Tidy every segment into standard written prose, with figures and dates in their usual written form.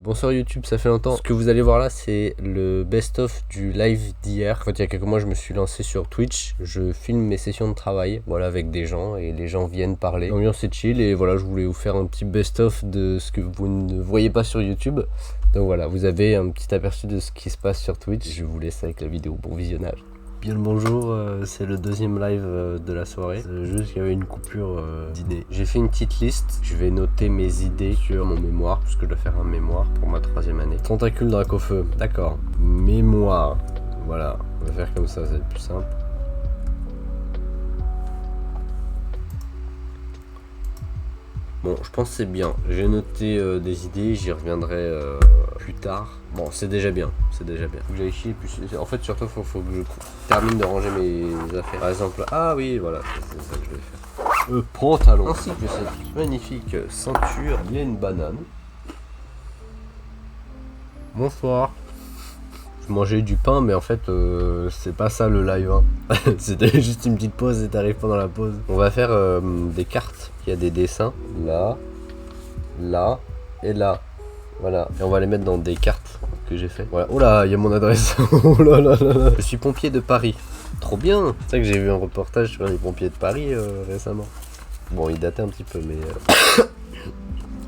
Bonsoir YouTube, ça fait longtemps. Ce que vous allez voir là, c'est le best-of du live d'hier. En fait, il y a quelques mois, je me suis lancé sur Twitch. Je filme mes sessions de travail, voilà, avec des gens et les gens viennent parler. L'ambiance est chill et voilà, je voulais vous faire un petit best-of de ce que vous ne voyez pas sur YouTube. Donc voilà, vous avez un petit aperçu de ce qui se passe sur Twitch. Je vous laisse avec la vidéo. Bon visionnage. Bien le bonjour, c'est le deuxième live de la soirée. Juste qu'il y avait une coupure d'idées. J'ai fait une petite liste. Je vais noter mes idées sur mon mémoire, puisque je dois faire un mémoire pour ma 3e année. Tentacule Dracofeu, d'accord. Mémoire. Voilà, on va faire comme ça, c'est plus simple. Bon, je pense que c'est bien. J'ai noté des idées, j'y reviendrai plus tard. Bon, c'est déjà bien, c'est déjà bien. Faut que j'aille chier, puis en fait, surtout, faut que je termine de ranger mes affaires. Par exemple, ah oui, voilà, c'est ça que je vais faire. Pantalon, ainsi que cette magnifique ceinture. Il y a une banane. Bonsoir. Je mangeais du pain, mais en fait, c'est pas ça le live. Hein. C'était juste une petite pause et t'arrives pendant la pause. On va faire des cartes. Il y a des dessins là, là et là. Voilà. Et on va les mettre dans des cartes que j'ai fait. Voilà. Oh là, il y a mon adresse. Oh là là là là. Je suis pompier de Paris. Trop bien. C'est vrai que j'ai vu un reportage sur les pompiers de Paris récemment. Bon, il datait un petit peu, mais...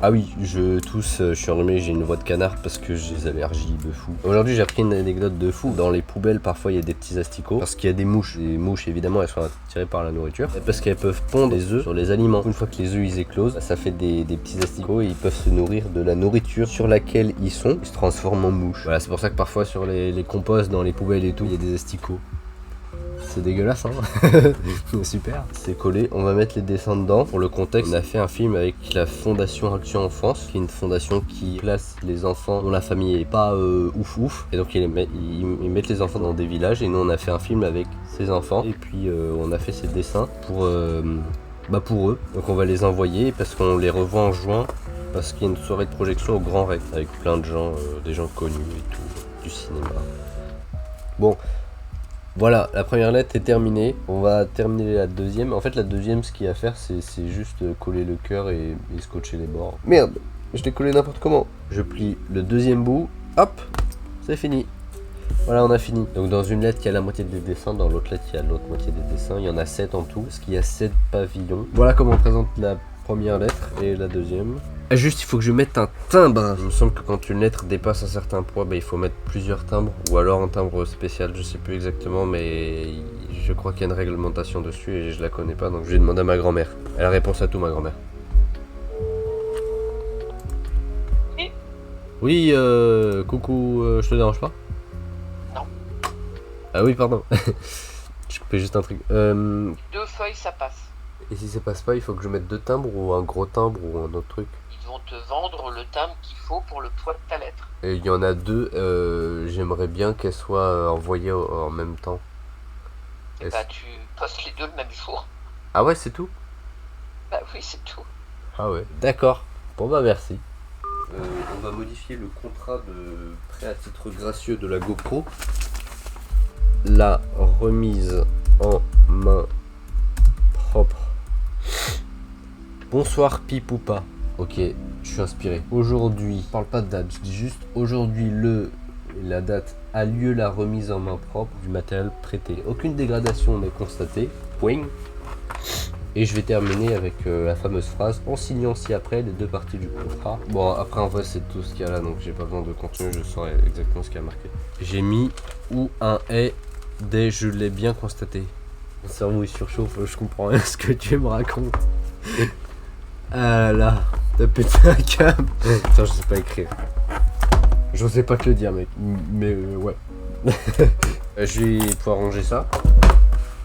Ah oui, je tousse, je suis enrhumé, j'ai une voix de canard parce que j'ai des allergies de fou. Aujourd'hui, j'ai appris une anecdote de fou. Dans les poubelles, parfois, il y a des petits asticots parce qu'il y a des mouches. Les mouches, évidemment, elles sont attirées par la nourriture et parce qu'elles peuvent pondre des œufs sur les aliments. Une fois que les œufs ils éclosent, ça fait des petits asticots et ils peuvent se nourrir de la nourriture sur laquelle ils sont. Ils se transforment en mouches. Voilà, c'est pour ça que parfois sur les composts, dans les poubelles et tout, il y a des asticots. C'est dégueulasse, hein. Super. C'est collé. On va mettre les dessins dedans. Pour le contexte, on a fait un film avec la Fondation Action Enfance, qui est une fondation qui place les enfants dont la famille est pas ouf. Et donc ils mettent les enfants dans des villages. Et nous, on a fait un film avec ces enfants. Et puis on a fait ces dessins pour eux. Donc on va les envoyer parce qu'on les revoit en juin. Parce qu'il y a une soirée de projection au Grand Rex avec plein de gens, des gens connus et tout, du cinéma. Bon. Voilà, la première lettre est terminée. On va terminer la deuxième. En fait, la deuxième, ce qu'il y a à faire, c'est juste coller le cœur et scotcher les bords. Merde, je l'ai collé n'importe comment. Je plie le deuxième bout. Hop, c'est fini. Voilà, on a fini. Donc dans une lettre, il y a la moitié des dessins. Dans l'autre lettre, il y a l'autre moitié des dessins. Il y en a 7 en tout, parce qu'il y a 7 pavillons. Voilà comment on présente la première lettre et la deuxième. Juste, il faut que je mette un timbre. Il me semble que quand une lettre dépasse un certain poids, il faut mettre plusieurs timbres. Ou alors un timbre spécial, je sais plus exactement, mais je crois qu'il y a une réglementation dessus et je la connais pas, donc je vais demander à ma grand-mère. Elle a réponse à tout, ma grand-mère. Oui, coucou, je te dérange pas? Non. Ah oui, pardon. Je coupais juste un truc. 2 feuilles, ça passe. Et si ça passe pas, il faut que je mette 2 timbres ou un gros timbre ou un autre truc? Ils vont te vendre le timbre qu'il faut pour le poids de ta lettre. Et il y en a 2, j'aimerais bien qu'elles soient envoyées en même temps. Et bah tu postes les 2 le même jour. Ah ouais, c'est tout? Bah oui, c'est tout. Ah ouais. D'accord. Bon bah merci. On va modifier le contrat de prêt à titre gracieux de la GoPro. La remise en main propre. Bonsoir Pipoupa. Ok, je suis inspiré. Aujourd'hui, je parle pas de date, je dis juste aujourd'hui la date a lieu la remise en main propre du matériel prêté. Aucune dégradation n'est constatée. Point. Et je vais terminer avec la fameuse phrase en signant ci-après les 2 parties du contrat. Bon, après en vrai c'est tout ce qu'il y a là, donc j'ai pas besoin de contenu, je saurai exactement ce qu'il y a marqué. J'ai mis ou un est dès je l'ai bien constaté. Mon cerveau il surchauffe, je comprends rien ce que tu me racontes. Ah là, t'as pété un câble. Attends, je sais pas écrire. Je sais pas te le dire, mec. Mais ouais. Je vais pouvoir ranger ça.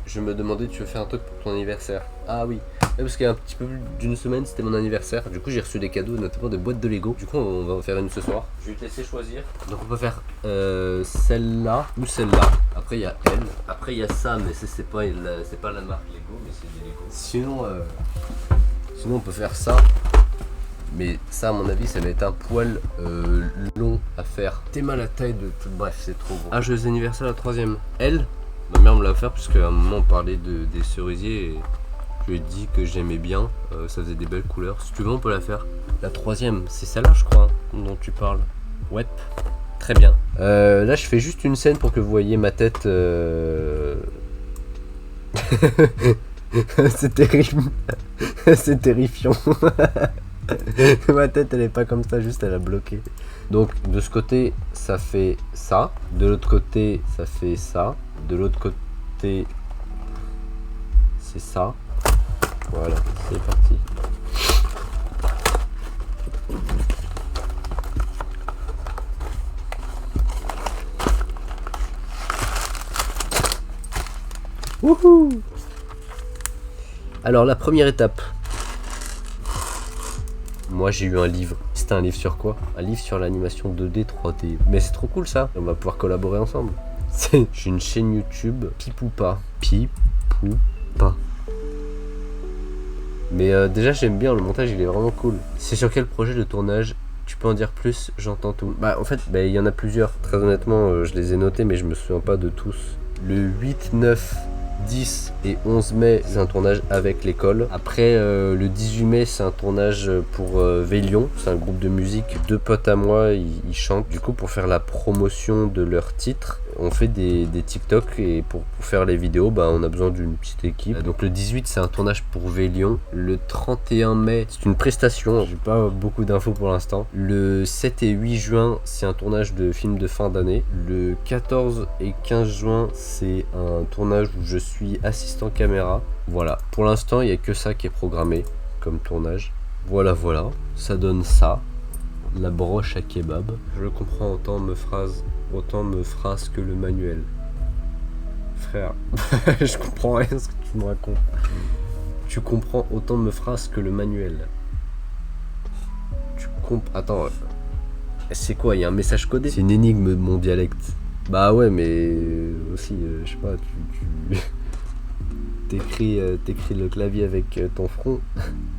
Je me demandais, tu veux faire un truc pour ton anniversaire? Ah oui. Parce qu'il y a un petit peu plus d'une semaine, c'était mon anniversaire. Du coup, j'ai reçu des cadeaux, notamment des boîtes de Lego. Du coup, on va en faire une ce soir. Je vais te laisser choisir. Donc, on peut faire celle-là ou celle-là. Après, il y a elle. Après, il y a ça, mais c'est pas la marque Lego, mais c'est des Lego. Sinon, on peut faire ça. Mais ça, à mon avis, ça va être un poil long à faire. T'es mal à la taille de tout. Bref, c'est trop gros. Ah, joyeux anniversaire, la 3e. Elle, ma mère me l'a offert, puisqu'à un moment, on parlait des cerisiers. Et je lui ai dit que j'aimais bien. Ça faisait des belles couleurs. Si tu veux, on peut la faire. La 3e, c'est celle-là, je crois. Hein. dont tu parles. Ouais. Très bien. Là, je fais juste une scène pour que vous voyez ma tête. C'est terrible. C'est terrifiant. Ma tête, elle est pas comme ça, juste elle a bloqué. Donc, de ce côté, ça fait ça. De l'autre côté, ça fait ça. De l'autre côté, c'est ça. Voilà, c'est parti. Wouhou! Alors, la première étape. Moi, j'ai eu un livre. C'était un livre sur quoi? Un livre sur l'animation 2D, 3D. Mais c'est trop cool ça. On va pouvoir collaborer ensemble. J'ai une chaîne YouTube, Pipoupa. Pipoupa. Mais déjà, j'aime bien. Le montage, il est vraiment cool. C'est sur quel projet de tournage? Tu peux en dire plus? J'entends tout. Bah, en fait, il y en a plusieurs. Très honnêtement, je les ai notés, mais je me souviens pas de tous. Le 8, 9... 10 et 11 mai, c'est un tournage avec l'école. Après, le 18 mai, c'est un tournage pour Vélion. C'est un groupe de musique. 2 potes à moi, ils chantent. Du coup, pour faire la promotion de leur titre, on fait des TikTok. Et pour faire les vidéos, on a besoin d'une petite équipe. Donc le 18, c'est un tournage pour Vélion. Le 31 mai, c'est une prestation. J'ai pas beaucoup d'infos pour l'instant. Le 7 et 8 juin, c'est un tournage de film de fin d'année. Le 14 et 15 juin, c'est un tournage où je suis assistant caméra. Voilà, pour l'instant il n'y a que ça qui est programmé comme tournage. Voilà, ça donne ça. La broche à kebab. Je comprends autant me phrase que le manuel. Frère, je comprends rien ce que tu me racontes. Tu comprends autant me phrases que le manuel. Attends, c'est quoi? Il y a un message codé? C'est une énigme mon dialecte. Bah ouais, mais aussi, je sais pas, tu t'écris le clavier avec ton front.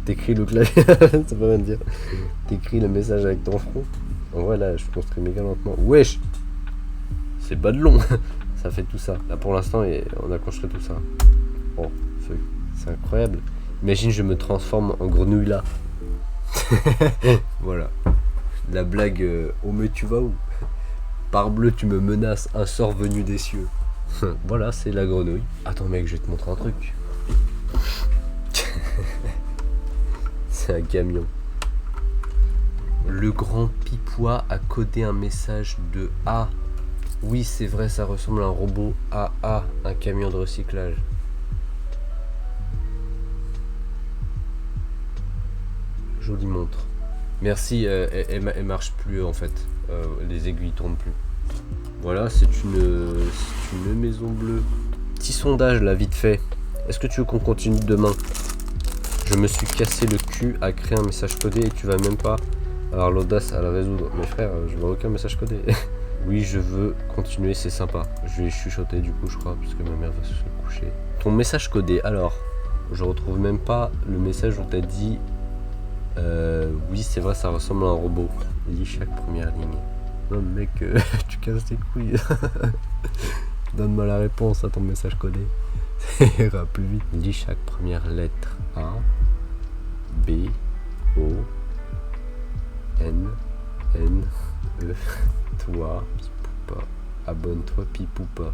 T'écris le clavier, ça peut rien dire. T'écris le message avec ton front. En vrai, là, je construis méga lentement. Wesh! C'est pas de long. Ça fait tout ça. Là, pour l'instant, on a construit tout ça. Oh, c'est incroyable. Imagine, je me transforme en grenouille là. Voilà. La blague, oh mais tu vas où? Parbleu, tu me menaces, un sort venu des cieux. Voilà, c'est la grenouille. Attends mec, je vais te montrer un truc. C'est un camion. Le grand Pipois a codé un message de A. Oui, c'est vrai, ça ressemble à un robot AA, un camion de recyclage. Jolie montre. Merci, elle marche plus en fait. Les aiguilles tournent plus. Voilà, c'est une maison bleue. Petit sondage là, vite fait. Est-ce que tu veux qu'on continue demain? Je me suis cassé le cul à créer un message codé et tu vas même pas avoir l'audace à le résoudre. Mes frères, je vois aucun message codé. Oui, je veux continuer, c'est sympa. Je vais chuchoter du coup, je crois, puisque ma mère va se coucher. Ton message codé, alors, je retrouve même pas le message où t'as dit oui, c'est vrai, ça ressemble à un robot. Lis chaque première ligne. Non, mec, tu casses tes couilles. Donne-moi la réponse à ton message codé. Ça ira plus vite. Lis chaque première lettre. A, B, O, N, N, E. Toi, Pipoupa. Abonne-toi, Pipoupa.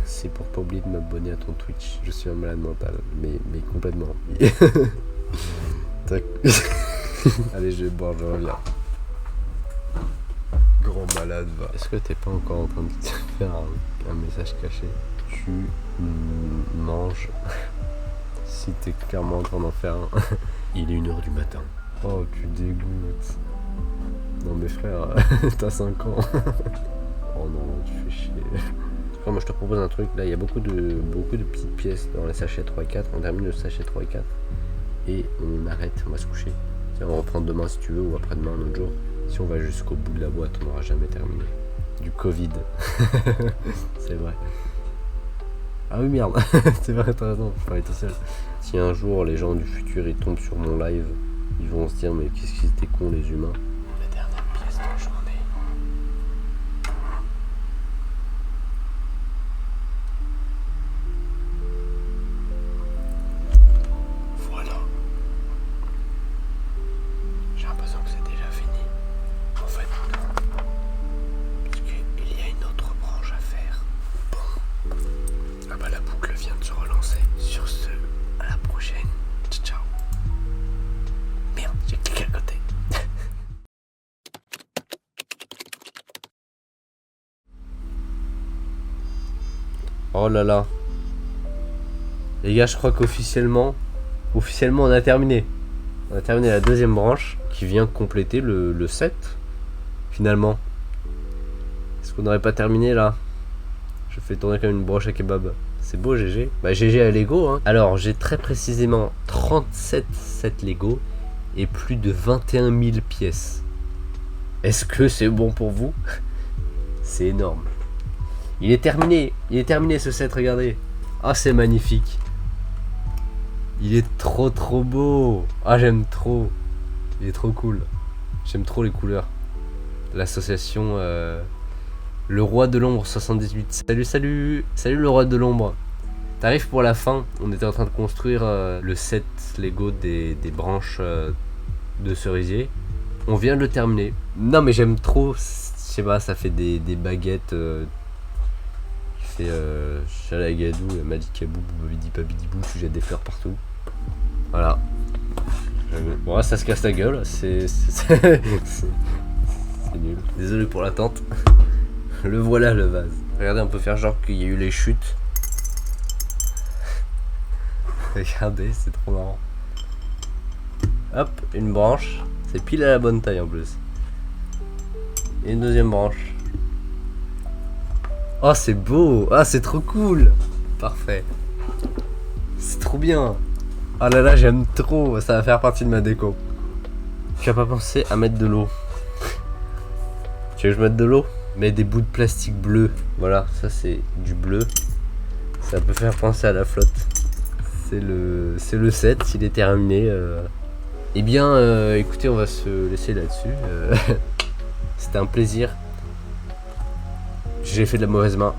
C'est pour pas oublier de m'abonner à ton Twitch. Je suis un malade mental, mais complètement. Allez, je vais boire, je reviens. Grand malade, va. Est-ce que t'es pas encore en train de te faire un message caché? Tu manges. Si t'es clairement en train d'en faire un. Il est 1h du matin. Oh, tu dégoûtes. Non mais frère, t'as 5 ans. Oh non, tu fais chier. Enfin, moi je te propose un truc, là il y a beaucoup de petites pièces dans les sachets 3 et 4. On termine le sachet 3 et 4. Et on arrête, on va se coucher. Tiens, on va reprendre demain si tu veux, ou après-demain un autre jour. Si on va jusqu'au bout de la boîte, on n'aura jamais terminé. Du Covid. C'est vrai. Ah oui merde, c'est vrai, t'as raison, je parlais tout seul. Si un jour les gens du futur ils tombent sur mon live, ils vont se dire mais qu'est-ce qu'ils étaient cons les humains. La dernière pièce de la journée. Voilà. J'ai un besoin Oh là là. Les gars, je crois qu'officiellement, on a terminé. On a terminé la deuxième branche qui vient compléter le set. Finalement. Est-ce qu'on n'aurait pas terminé là? Je fais tourner comme une broche à kebab. C'est beau, GG. Bah, GG à Lego, hein. Alors, j'ai très précisément 37 sets Lego et plus de 21 000 pièces. Est-ce que c'est bon pour vous? C'est énorme. Il est terminé ce set, regardez. Ah, c'est magnifique. Il est trop beau. Ah, j'aime trop. Il est trop cool. J'aime trop les couleurs. L'association Le Roi de l'Ombre 78. Salut le Roi de l'Ombre. T'arrives pour la fin. On était en train de construire le set Lego des branches de cerisier. On vient de le terminer. Non mais j'aime trop. Je sais pas, ça fait des baguettes. C'est Chalagadou, Madikabou, Babidi Babidibou, tu jettes des fleurs partout. Voilà. Bon, ça se casse la gueule, c'est nul. Désolé pour l'attente. Le voilà le vase. Regardez, on peut faire genre qu'il y a eu les chutes. Regardez, c'est trop marrant. Hop, une branche. C'est pile à la bonne taille en plus. Et une deuxième branche. Oh, c'est beau. Ah, c'est trop cool. Parfait. C'est trop bien. Oh là là, j'aime trop. Ça va faire partie de ma déco. Tu as pas pensé à mettre de l'eau? Tu veux que je mette de l'eau? Mets des bouts de plastique bleu. Voilà, ça c'est du bleu. Ça peut faire penser à la flotte. C'est le set, il est terminé. Eh bien, écoutez, on va se laisser là-dessus. C'était un plaisir. J'ai fait de la mauvaise main.